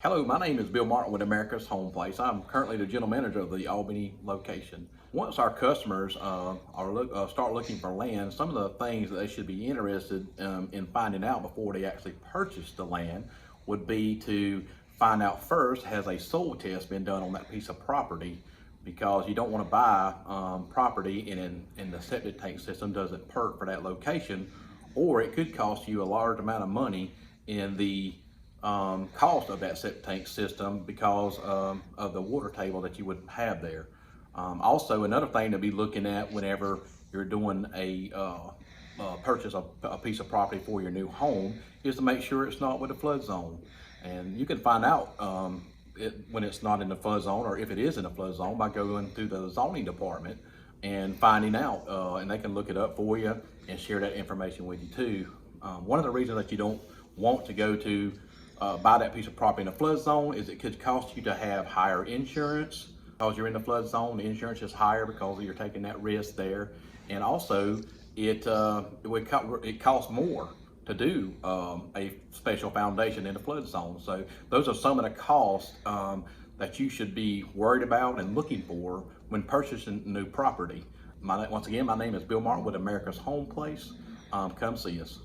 Hello, my name is Bill Martin with America's Home Place. I'm currently the general manager of the Albany location. Once our customers start looking for land, some of the things that they should be interested in finding out before they actually purchase the land would be to find out first, has a soil test been done on that piece of property? Because you don't want to buy property and the septic tank system doesn't perk for that location, or it could cost you a large amount of money in the cost of that septic tank system because of the water table that you would have there. Also, another thing to be looking at whenever you're doing a purchase of a piece of property for your new home is to make sure it's not with a flood zone. And you can find out when it's not in the flood zone, or if it is in a flood zone, by going through the zoning department and finding out, and they can look it up for you and share that information with you too. One of the reasons that you don't want to go to buy that piece of property in a flood zone is it could cost you to have higher insurance. Because you're in the flood zone, the insurance is higher because you're taking that risk there. And also, it costs more to do a special foundation in the flood zone. So those are some of the costs that you should be worried about and looking for when purchasing new property. Once again, my name is Bill Martin with America's Home Place. Come see us.